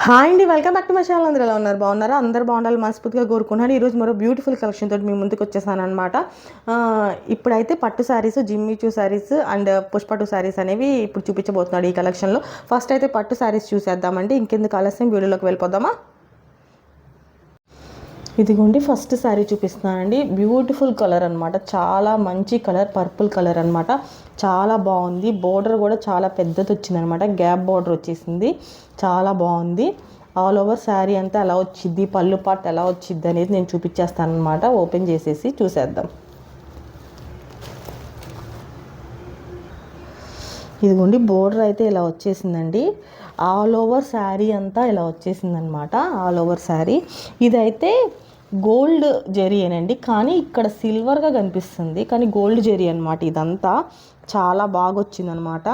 Hi అండి, welcome back to my channel. అందరూ ఎలా ఉన్నారు? బాగున్నారా? అందరూ బాగుండాలి మనస్ఫూర్తిగా కోరుకున్నాను. ఈరోజు మరో బ్యూటిఫుల్ కలెక్షన్ తోటి మీ ముందుకు వచ్చేసాను అనమాట. ఇప్పుడైతే పట్టు శారీస్, జిమ్మిచూ శారీస్ అండ్ పుష్పటు శారీస్ అనేవి ఇప్పుడు చూపించబోతున్నాడు ఈ కలెక్షన్లో. ఫస్ట్ అయితే పట్టు శారీస్ చూసేద్దామండి. ఇంకెందుకు ఆలస్యం, వీడియోలోకి వెళ్ళిపోదామా? ఇదిగోండి ఫస్ట్ శారీ చూపిస్తున్నానండి. బ్యూటిఫుల్ కలర్ అనమాట, చాలా మంచి కలర్, పర్పుల్ కలర్ అనమాట. చాలా బాగుంది. బోర్డర్ కూడా చాలా పెద్దది వచ్చింది అనమాట, గ్యాప్ బోర్డర్ వచ్చేసింది, చాలా బాగుంది. ఆల్ ఓవర్ శారీ అంతా ఎలా వచ్చింది, పళ్ళు పార్ట్ ఎలా వచ్చింది అనేది నేను చూపించేస్తాను అనమాట. ఓపెన్ చేసేసి చూసేద్దాం. ఇదిగోండి బోర్డర్ అయితే ఇలా వచ్చేసిందండి. ఆల్ ఓవర్ శారీ అంతా ఇలా వచ్చేసిందనమాట. ఆల్ ఓవర్ శారీ ఇదైతే గోల్డ్ జెరీయేనండి, కానీ ఇక్కడ సిల్వర్గా కనిపిస్తుంది, కానీ గోల్డ్ జెరీ అనమాట. ఇదంతా చాలా బాగా వచ్చిందనమాట.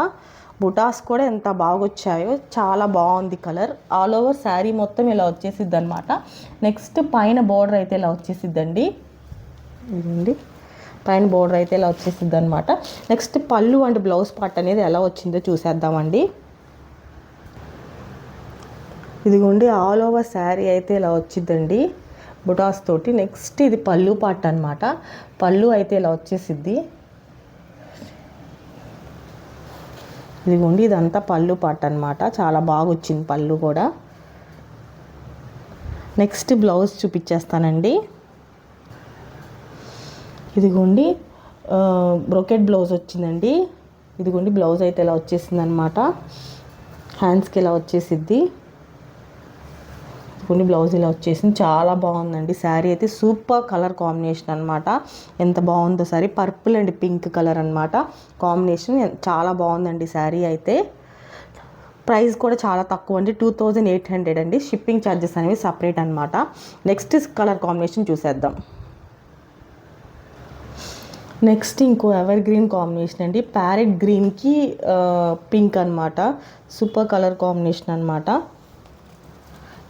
బుటాస్ కూడా ఎంత బాగా వచ్చాయో, చాలా బాగుంది కలర్. ఆల్ ఓవర్ శారీ మొత్తం ఇలా వచ్చేసిద్ది అనమాట. నెక్స్ట్ పైన బోర్డర్ అయితే ఇలా వచ్చేసిద్దండి. ఇదండి పైన బోర్డర్ అయితే ఇలా వచ్చేసిద్ది అనమాట. నెక్స్ట్ పళ్ళు అండ్ బ్లౌజ్ పార్ట్ అనేది ఎలా వచ్చిందో చూసేద్దామండి. ఇదిగోండి ఆల్ ఓవర్ శారీ అయితే ఇలా వచ్చిద్దండి బుటాస్ తోటి. నెక్స్ట్ ఇది పళ్ళు పార్ట్ అనమాట. పళ్ళు అయితే ఇలా వచ్చేసిద్ది. ఇదిగోండి ఇదంతా పళ్ళు పార్ట్ అనమాట. చాలా బాగా వచ్చింది పళ్ళు కూడా. నెక్స్ట్ బ్లౌజ్ చూపించేస్తానండి. ఇదిగోండి బ్రోకెట్ బ్లౌజ్ వచ్చిందండి. ఇదిగోండి బ్లౌజ్ అయితే ఇలా వచ్చేసింది అనమాట. హ్యాండ్స్కి ఇలా వచ్చేసిద్ది. కొన్ని బ్లౌజ్ ఇలా వచ్చేసింది, చాలా బాగుందండి. శారీ అయితే సూపర్ కలర్ కాంబినేషన్ అనమాట. ఎంత బాగుందో sari, purple and pink colour అనమాట కాంబినేషన్. చాలా బాగుందండి శారీ అయితే. ప్రైస్ కూడా చాలా తక్కువ అండి, 2800 అండి. షిప్పింగ్ ఛార్జెస్ అనేవి సపరేట్ అనమాట. నెక్స్ట్ కలర్ కాంబినేషన్ చూసేద్దాం. నెక్స్ట్ ఇంకో ఎవర్ గ్రీన్ కాంబినేషన్ అండి. ప్యారెట్ గ్రీన్కి పింక్ అనమాట. సూపర్ కలర్ కాంబినేషన్ అనమాట.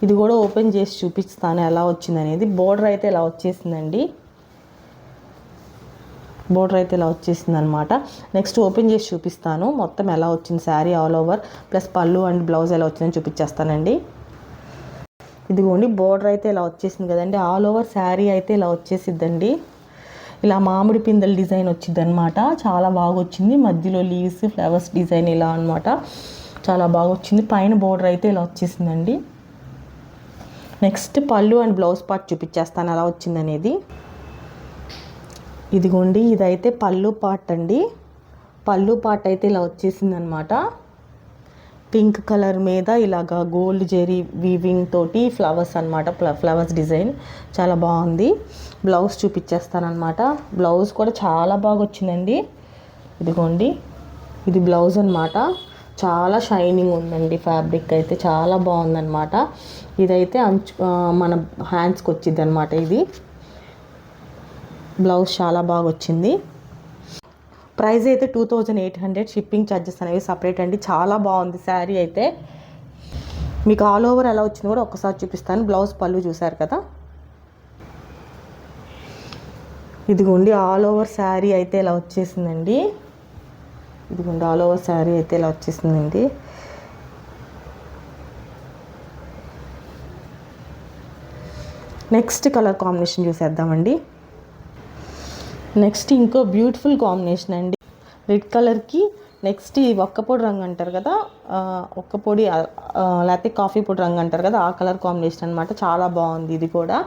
ఇది కూడా ఓపెన్ చేసి చూపిస్తాను ఎలా వచ్చింది అనేది. బోర్డర్ అయితే ఇలా వచ్చేసిందండి. బోర్డర్ అయితే ఇలా వచ్చేసింది అనమాట. నెక్స్ట్ ఓపెన్ చేసి చూపిస్తాను మొత్తం ఎలా వచ్చింది శారీ ఆల్ ఓవర్, ప్లస్ పళ్ళు అండ్ బ్లౌజ్ ఎలా వచ్చిందని చూపించేస్తానండి. ఇదిగోండి బోర్డర్ అయితే ఇలా వచ్చేసింది కదండి. ఆల్ ఓవర్ శారీ అయితే ఇలా వచ్చేసిద్దండి. ఇలా మామిడి పిందెల డిజైన్ వచ్చింది అనమాట. చాలా బాగా వచ్చింది. మధ్యలో లీవ్స్, ఫ్లవర్స్ డిజైన్ ఇలా అనమాట. చాలా బాగా వచ్చింది. పైన బోర్డర్ అయితే ఇలా వచ్చేసిందండి. నెక్స్ట్ పళ్ళు అండ్ బ్లౌజ్ పార్ట్ చూపించేస్తాను ఎలా వచ్చిందనేది. ఇదిగోండి ఇదైతే పళ్ళు పార్ట్ అండి. పళ్ళు పార్ట్ అయితే ఇలా వచ్చేసింది అనమాట. పింక్ కలర్ మీద ఇలాగా గోల్డ్ జెరీ వీవింగ్ తోటి ఫ్లవర్స్ అనమాట, ఫ్లవర్స్ డిజైన్ చాలా బాగుంది. బ్లౌజ్ చూపించేస్తాను అనమాట. బ్లౌజ్ కూడా చాలా బాగా వచ్చిందండి. ఇదిగోండి ఇది బ్లౌజ్ అనమాట. చాలా షైనింగ్ ఉందండి, ఫ్యాబ్రిక్ అయితే చాలా బాగుందన్నమాట. ఇదైతే మన హ్యాండ్స్కి వచ్చింది అనమాట. ఇది బ్లౌజ్ చాలా బాగా వచ్చింది. ప్రైస్ అయితే 2800. షిప్పింగ్ ఛార్జెస్ అనేవి సపరేట్ అండి. చాలా బాగుంది శారీ అయితే. మీకు ఆల్ ఓవర్ ఎలా వచ్చింది కూడా ఒక్కసారి చూపిస్తాను. బ్లౌజ్ పళ్ళు చూసారు కదా. ఇదిగోండి ఆల్ ఓవర్ శారీ అయితే ఇలా వచ్చేసిందండి. ఇదిగోండి ఆల్ ఓవర్ శారీ అయితే ఇలా వచ్చేసిందండి. నెక్స్ట్ కలర్ కాంబినేషన్ చూసేద్దామండి. నెక్స్ట్ ఇంకో బ్యూటిఫుల్ కాంబినేషన్ అండి. రెడ్ కలర్కి నెక్స్ట్ ఈ ఒక్కపొడి రంగు అంటారు కదా, ఒక్కపొడి లేకపోతే కాఫీ పొడి రంగు అంటారు కదా, ఆ కలర్ కాంబినేషన్ అనమాట. చాలా బాగుంది. ఇది కూడా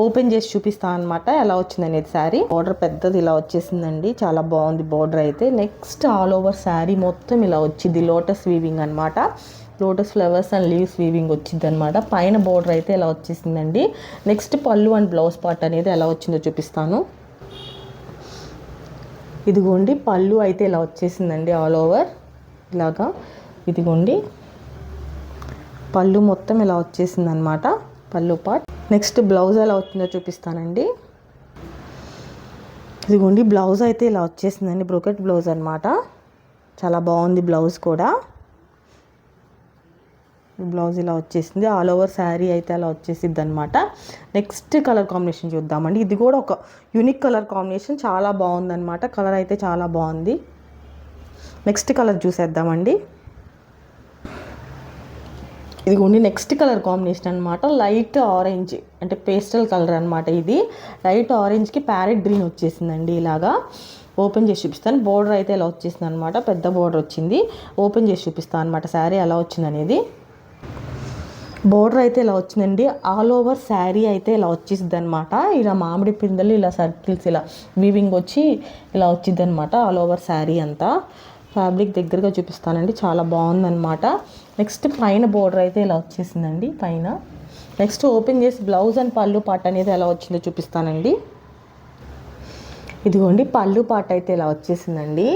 ఓపెన్ చేసి చూపిస్తాను అనమాట ఎలా వచ్చింది అనేది. శారీ బోర్డర్ పెద్దది ఇలా వచ్చేసిందండి. చాలా బాగుంది బోర్డర్ అయితే. నెక్స్ట్ ఆల్ ఓవర్ శారీ మొత్తం ఇలా వచ్చింది. లోటస్ వీవింగ్ అనమాట. Lotus flowers and leaves weaving వచ్చింది అనమాట. పైన బోర్డర్ అయితే ఇలా వచ్చేసిందండి. నెక్స్ట్ పళ్ళు అండ్ బ్లౌజ్ పార్ట్ అనేది ఎలా వచ్చిందో చూపిస్తాను. ఇదిగోండి పళ్ళు అయితే ఇలా వచ్చేసిందండి ఆల్ ఓవర్ ఇలాగా. ఇదిగోండి పళ్ళు మొత్తం ఇలా వచ్చేసింది అనమాట, పళ్ళు పార్ట్. నెక్స్ట్ బ్లౌజ్ ఎలా వచ్చిందో చూపిస్తానండి. ఇదిగోండి బ్లౌజ్ అయితే ఇలా వచ్చేసిందండి. బ్రోకెట్ బ్లౌజ్ అనమాట. చాలా బాగుంది బ్లౌజ్ కూడా. బ్లౌజ్ ఇలా వచ్చేసింది. ఆల్ ఓవర్ శారీ అయితే అలా వచ్చేసిద్ది అనమాట. నెక్స్ట్ కలర్ కాంబినేషన్ చూద్దామండి. ఇది కూడా ఒక యూనిక్ కలర్ కాంబినేషన్, చాలా బాగుందన్నమాట. కలర్ అయితే చాలా బాగుంది. నెక్స్ట్ కలర్ చూసేద్దామండి. ఇదిగోండి నెక్స్ట్ కలర్ కాంబినేషన్ అనమాట, లైట్ ఆరెంజ్ అంటే పేస్టల్ కలర్ అనమాట. ఇది లైట్ ఆరెంజ్కి ప్యారెట్ గ్రీన్ వచ్చేసిందండి. ఇలాగా ఓపెన్ చేసి చూపిస్తాను. బోర్డర్ అయితే ఇలా వచ్చేసింది అనమాట, పెద్ద బోర్డర్ వచ్చింది. ఓపెన్ చేసి చూపిస్తాను అనమాట శారీ ఎలా వచ్చింది అనేది. బోర్డర్ అయితే ఇలా వచ్చిందండి. ఆల్ ఓవర్ శారీ అయితే ఇలా వచ్చేసిద్ది అనమాట. ఇలా మామిడి పిందెలు ఇలా సర్కిల్స్ ఇలా వీవింగ్ వచ్చి ఇలా వచ్చింది అనమాట ఆల్ ఓవర్ శారీ అంతా. ఫ్యాబ్రిక్ దగ్గరగా చూపిస్తానండి, చాలా బాగుందన్నమాట. నెక్స్ట్ పైన బోర్డర్ అయితే ఇలా వచ్చేసిందండి పైన. నెక్స్ట్ ఓపెన్ చేసి బ్లౌజ్ అండ్ పళ్ళు పాట అనేది ఎలా వచ్చిందో చూపిస్తానండి. ఇదిగోండి పళ్ళు పాట అయితే ఇలా వచ్చేసిందండి.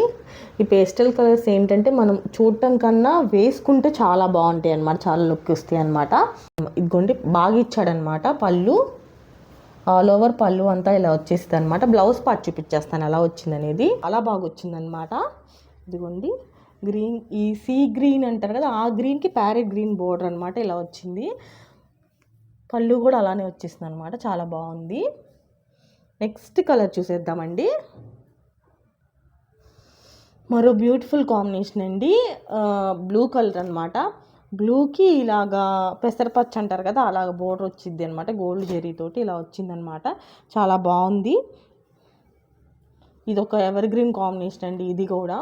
ఈ పేస్టల్ కలర్స్ ఏంటంటే మనం చూడటం కన్నా వేసుకుంటే చాలా బాగుంటాయి అన్నమాట, చాలా లుక్ వస్తాయి అనమాట. ఇదిగోండి బాగా ఇచ్చాడనమాట పళ్ళు, ఆల్ ఓవర్ పళ్ళు అంతా ఇలా వచ్చేసింది అనమాట. బ్లౌజ్ పార్ట్ చూపించేస్తాను ఎలా వచ్చింది అనేది. అలా బాగా వచ్చిందనమాట. ఇదిగోండి గ్రీన్, ఈ సీ గ్రీన్ అంటారు కదా, ఆ గ్రీన్కి ప్యారెట్ గ్రీన్ బోర్డర్ అనమాట ఇలా వచ్చింది. పళ్ళు కూడా అలానే వచ్చేసింది అనమాట, చాలా బాగుంది. నెక్స్ట్ కలర్ చూసేద్దామండి. మరో బ్యూటిఫుల్ కాంబినేషన్ అండి, బ్లూ కలర్ అనమాట. బ్లూకి ఇలాగా పెసరపచ్చ అంటారు కదా, అలాగ బోర్డర్ వచ్చింది అనమాట, గోల్డ్ జెరీతోటి ఇలా వచ్చిందనమాట, చాలా బాగుంది. ఇది ఒక ఎవర్ గ్రీన్ కాంబినేషన్ అండి ఇది కూడా.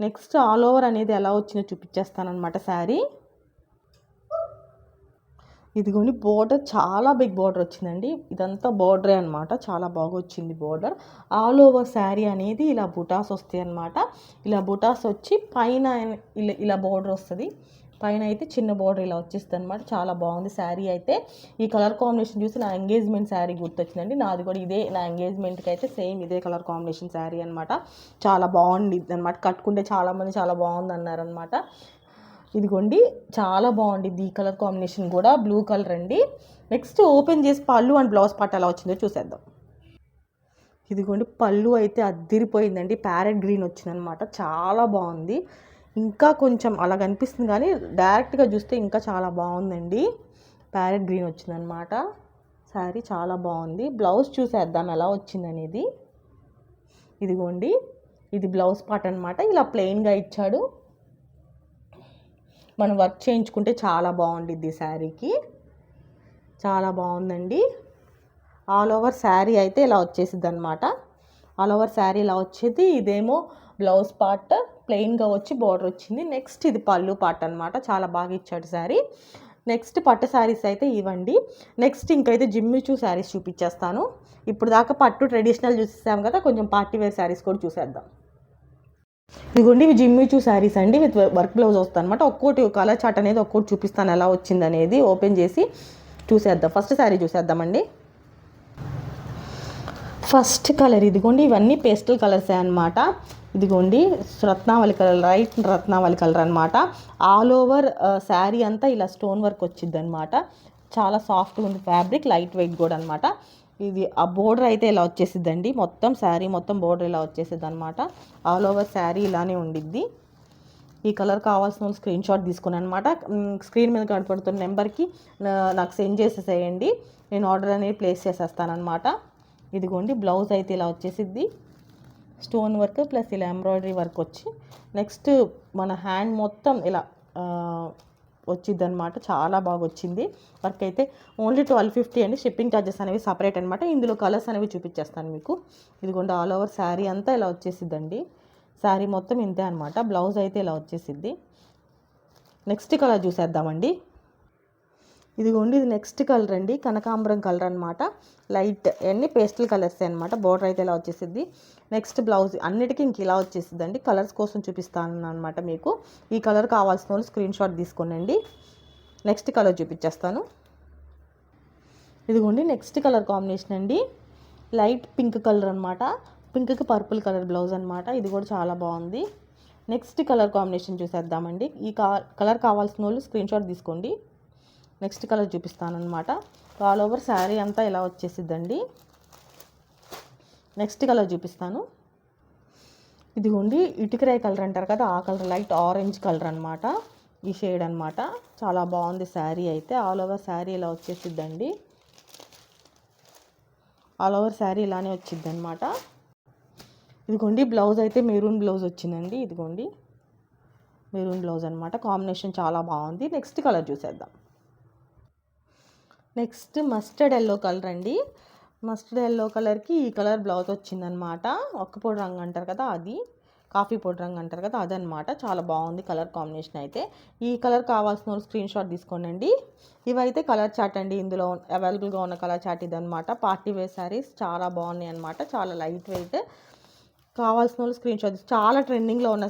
నెక్స్ట్ ఆల్ ఓవర్ అనేది ఎలా వచ్చిందో చూపించేస్తానమాట శారీ. ఇదిగోండి బోర్డర్ చాలా బిగ్ బోర్డర్ వచ్చిందండి, ఇదంతా బోర్డరే అనమాట, చాలా బాగా వచ్చింది బోర్డర్. ఆల్ ఓవర్ శారీ అనేది ఇలా బుటాస్ వస్తాయి అనమాట. ఇలా బుటాస్ వచ్చి పైన ఇలా బోర్డర్ వస్తుంది, పైన అయితే చిన్న బోర్డర్ ఇలా వచ్చేస్తుంది అనమాట, చాలా బాగుంది శారీ అయితే. ఈ కలర్ కాంబినేషన్ చూసి నా ఎంగేజ్మెంట్ శారీ గుర్తొచ్చిందండి. నాది కూడా ఇదే, నా ఎంగేజ్మెంట్కి అయితే సేమ్ ఇదే కలర్ కాంబినేషన్ శారీ అనమాట, చాలా బాగుంది అనమాట. కట్టుకుంటే చాలామంది చాలా బాగుంది అన్నారనమాట. ఇదిగోండి చాలా బాగుండిద్ది ఈ కలర్ కాంబినేషన్ కూడా, బ్లూ కలర్ అండి. నెక్స్ట్ ఓపెన్ చేసి పళ్ళు అండ్ బ్లౌజ్ పార్ట్ ఎలా వచ్చిందో చూసేద్దాం. ఇదిగోండి పళ్ళు అయితే అద్దిరిపోయిందండి, ప్యారెట్ గ్రీన్ వచ్చిందనమాట, చాలా బాగుంది. ఇంకా కొంచెం అలా కనిపిస్తుంది కానీ డైరెక్ట్గా చూస్తే ఇంకా చాలా బాగుందండి. ప్యారెట్ గ్రీన్ వచ్చిందనమాట శారీ, చాలా బాగుంది. బ్లౌజ్ చూసేద్దాం ఎలా వచ్చిందనేది. ఇదిగోండి ఇది బ్లౌజ్ పార్ట్ అనమాట, ఇలా ప్లెయిన్గా ఇచ్చాడు. మనం వర్క్ చేయించుకుంటే చాలా బాగుండిద్ది శారీకి, చాలా బాగుందండి. ఆల్ ఓవర్ శారీ అయితే ఇలా వచ్చేసిద్ది అనమాట, ఆల్ ఓవర్ శారీ ఇలా వచ్చేది. ఇదేమో బ్లౌజ్ పార్ట్ ప్లెయిన్గా వచ్చి బోర్డర్ వచ్చింది. నెక్స్ట్ ఇది పళ్ళు పార్ట్ అనమాట, చాలా బాగా ఇచ్చాడు శారీ. నెక్స్ట్ పట్టు శారీస్ అయితే ఇవ్వండి. నెక్స్ట్ ఇంకైతే జిమ్మిచూ శారీస్ చూపించేస్తాను. ఇప్పుడు దాకా పట్టు ట్రెడిషనల్ చూసేసాం కదా, కొంచెం పార్టీ వేర్ శారీస్ కూడా చూసేద్దాం. ఇదిగోండి ఇవి జిమ్మిచూ శారీస్ అండి, విత్ వర్క్ బ్లౌజ్ వస్తుంది అనమాట. ఒక్కోటి కలర్ చార్ట్ అనేది ఒక్కోటి చూపిస్తాను ఎలా వచ్చింది అనేది. ఓపెన్ చేసి చూసేద్దాం. ఫస్ట్ శారీ చూసేద్దామండి. ఫస్ట్ కలర్ ఇదిగోండి, ఇవన్నీ పేస్టల్ కలర్సే అనమాట. ఇదిగోండి రత్నావళి కలర్, లైట్ రత్నావళి కలర్ అనమాట. ఆల్ ఓవర్ శారీ అంతా ఇలా స్టోన్ వర్క్ వచ్చింది అనమాట, చాలా సాఫ్ట్గా ఉంది ఫ్యాబ్రిక్, లైట్ వెయిట్ కూడా అనమాట. ఇది ఆ బోర్డర్ అయితే ఇలా వచ్చేసిద్దండి, మొత్తం శారీ మొత్తం బోర్డర్ ఇలా వచ్చేసిద్ది అనమాట. ఆల్ ఓవర్ శారీ ఇలానే ఉండిద్ది. ఈ కలర్ కావాల్సిన వాళ్ళు స్క్రీన్ షాట్ తీసుకున్నాను అనమాట. స్క్రీన్ మీద కనపడుతున్న నెంబర్కి నాకు సెండ్ చేసేసేయండి, నేను ఆర్డర్ అనేది ప్లేస్ చేసేస్తానమాట. ఇదిగోండి బ్లౌజ్ అయితే ఇలా వచ్చేసిద్ది, స్టోన్ వర్క్ ప్లస్ ఇలా ఎంబ్రాయిడరీ వర్క్ వచ్చి, నెక్స్ట్ మన హ్యాండ్ మొత్తం ఇలా వచ్చింది అనమాట, చాలా బాగా వచ్చింది వర్క్ అయితే. ఓన్లీ 1250 అండి, షిప్పింగ్ ఛార్జెస్ అనేవి సపరేట్ అనమాట. ఇందులో కలర్స్ అనేవి చూపించేస్తాను మీకు. ఇదిగోండి ఆల్ ఓవర్ శారీ అంతా ఇలా వచ్చేసిద్దండి, శారీ మొత్తం ఇంతే అనమాట. బ్లౌజ్ అయితే ఇలా వచ్చేసిద్ది. నెక్స్ట్ కలర్ చూసేద్దామండి. ఇదిగోండి ఇది నెక్స్ట్ కలర్ అండి, కనకాంబరం కలర్ అనమాట, లైట్ అన్ని పేస్టల్ కలర్సే అనమాట. బోర్డర్ అయితే ఇలా వచ్చేసిద్ది. నెక్స్ట్ బ్లౌజ్ అన్నిటికీ ఇంక ఇలా వచ్చేసిద్ది అండి. కలర్స్ కోసం చూపిస్తాను అనమాట మీకు. ఈ కలర్ కావాల్సిన వాళ్ళు స్క్రీన్ షాట్ తీసుకోనండి. నెక్స్ట్ కలర్ చూపించేస్తాను. ఇదిగోండి నెక్స్ట్ కలర్ కాంబినేషన్ అండి, లైట్ పింక్ కలర్ అనమాట, పింక్కి పర్పుల్ కలర్ బ్లౌజ్ అనమాట. ఇది కూడా చాలా బాగుంది. నెక్స్ట్ కలర్ కాంబినేషన్ చూసేద్దామండి. ఈ కలర్ కావాల్సిన వాళ్ళు స్క్రీన్ షాట్ తీసుకోండి. నెక్స్ట్ కలర్ చూపిస్తానమాట. ఆల్ ఓవర్ శారీ అంతా ఇలా వచ్చేసిద్దండి. నెక్స్ట్ కలర్ చూపిస్తాను. ఇదిగోండి ఇటుకరాయ కలర్ అంటారు కదా, ఆ కలర్ లైట్ ఆరెంజ్ కలర్ అనమాట, ఈ షేడ్ అనమాట. చాలా బాగుంది శారీ అయితే. ఆల్ ఓవర్ శారీ ఇలా వచ్చేసిద్దండి, ఆల్ ఓవర్ శారీ ఇలానే వచ్చిద్ది అనమాట. ఇదిగోండి బ్లౌజ్ అయితే మెరూన్ బ్లౌజ్ వచ్చిందండి. ఇదిగోండి మెరూన్ బ్లౌజ్ అనమాట. కాంబినేషన్ చాలా బాగుంది. నెక్స్ట్ కలర్ చూసేద్దాం. నెక్స్ట్ మస్టర్డ్ ఎల్లో కలర్ అండి. మస్టర్డ్ ఎల్లో కలర్కి ఈ కలర్ బ్లౌజ్ వచ్చిందనమాట. ఒక్కపొడి రంగు అంటారు కదా, అది కాఫీ పొడి రంగు అంటారు కదా, అదనమాట. చాలా బాగుంది కలర్ కాంబినేషన్ అయితే. ఈ కలర్ కావాల్సిన స్క్రీన్ షాట్ తీసుకోండి. ఇవైతే కలర్ చాట్ అండి. ఇందులో అవైలబుల్గా ఉన్న కలర్ చాట్ ఇదనమాట. పార్టీ వేర్ శారీస్ చాలా బాగున్నాయి అనమాట. చాలా లైట్ వెయిట్. కావాల్సిన వాళ్ళు స్క్రీన్ షాట్. చాలా ట్రెండింగ్లో ఉన్న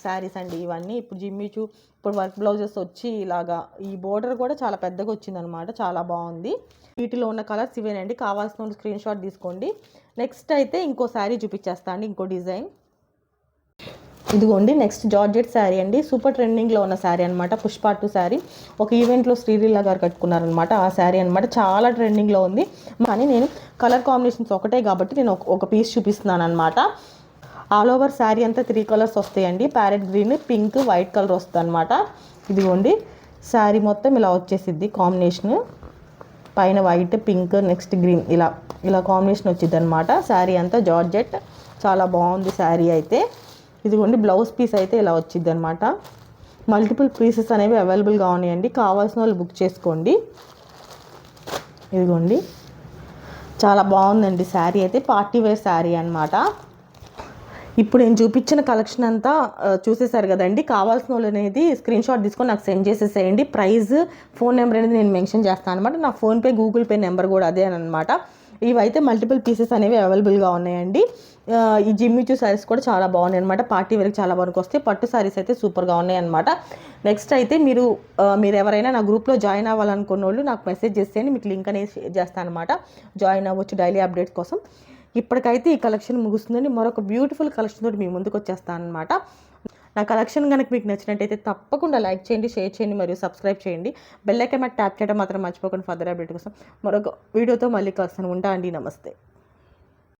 శారీస్ అండి ఇవన్నీ. ఇప్పుడు జిమ్మిచూ, ఇప్పుడు వర్క్ బ్లౌజెస్ వచ్చి ఇలాగా ఈ బోర్డర్ కూడా చాలా పెద్దగా వచ్చిందనమాట. చాలా బాగుంది. వీటిలో ఉన్న కలర్స్ ఇవేనండి. కావాల్సిన వాళ్ళు స్క్రీన్ షాట్ తీసుకోండి. నెక్స్ట్ అయితే ఇంకో శారీ చూపించేస్తా అండి, ఇంకో డిజైన్. ఇదిగోండి నెక్స్ట్ జార్జెట్ శారీ అండి. సూపర్ ట్రెండింగ్లో ఉన్న శారీ అనమాట. పుష్ప 2 శారీ ఒక ఈవెంట్లో శ్రీలీల గారు కట్టుకున్నారనమాట. ఆ శారీ అనమాట. చాలా ట్రెండింగ్లో ఉంది. కానీ నేను కలర్ కాంబినేషన్స్ ఒకటే కాబట్టి నేను ఒక పీస్ చూపిస్తున్నాను అనమాట. ఆల్ ఓవర్ శారీ అంతా 3 కలర్స్ వస్తాయండి. Parrot green, pink, white colour వస్తుంది అనమాట. ఇదిగోండి శారీ మొత్తం ఇలా వచ్చేసిద్ది కాంబినేషన్. పైన వైట్, పింక్, నెక్స్ట్ గ్రీన్, ఇలా కాంబినేషన్ వచ్చింది అనమాట. శారీ అంతా జార్జెట్. చాలా బాగుంది శారీ అయితే. ఇదిగోండి బ్లౌజ్ పీస్ అయితే ఇలా వచ్చింది అనమాట. మల్టిపుల్ పీసెస్ అనేవి అవైలబుల్గా ఉన్నాయండి. కావాల్సిన వాళ్ళు బుక్ చేసుకోండి. ఇదిగోండి చాలా బాగుందండి శారీ అయితే. పార్టీ వేర్ శారీ అనమాట. ఇప్పుడు నేను చూపించిన కలెక్షన్ అంతా చూసేసారు కదండి. కావాల్సిన వాళ్ళు అనేది స్క్రీన్ షాట్ తీసుకొని నాకు సెండ్ చేసేసేయండి. ప్రైస్, ఫోన్ నెంబర్ అనేది నేను మెన్షన్ చేస్తాను అనమాట. నా ఫోన్పే, గూగుల్ పే నెంబర్ కూడా అదే అనమాట. ఇవైతే మల్టిపుల్ పీసెస్ అనేవి అవైలబుల్గా ఉన్నాయండి. ఈ జిమ్మిచూ శారీస్ కూడా చాలా బాగున్నాయి అనమాట. పార్టీ వేర్కి చాలా బాగా వస్తాయి. పట్టు శారీస్ అయితే సూపర్గా ఉన్నాయి అనమాట. నెక్స్ట్ అయితే మీరు ఎవరైనా నా గ్రూప్లో జాయిన్ అవ్వాలనుకున్న వాళ్ళు నాకు మెసేజ్ చేసేయండి. మీకు లింక్ అనేది షేర్ చేస్తాను అనమాట. జాయిన్ అవ్వచ్చు డైలీ అప్డేట్స్ కోసం. ఇప్పటికైతే ఈ కలెక్షన్ ముగుస్తుందండి. మరొక బ్యూటిఫుల్ కలెక్షన్ తోటి మీ ముందుకు వచ్చేస్తాను అనమాట. నా కలెక్షన్ కనుక మీకు నచ్చినట్టయితే తప్పకుండా లైక్ చేయండి, షేర్ చేయండి, మరియు సబ్స్క్రైబ్ చేయండి. బెల్ ఐకాన్ మీద ట్యాప్ చేయడం మాత్రం మర్చిపోకండి. ఫర్దర్ అప్డేట్ కోసం మరొక వీడియోతో మళ్ళీ కలుస్తాను. ఉంటా అండి. నమస్తే.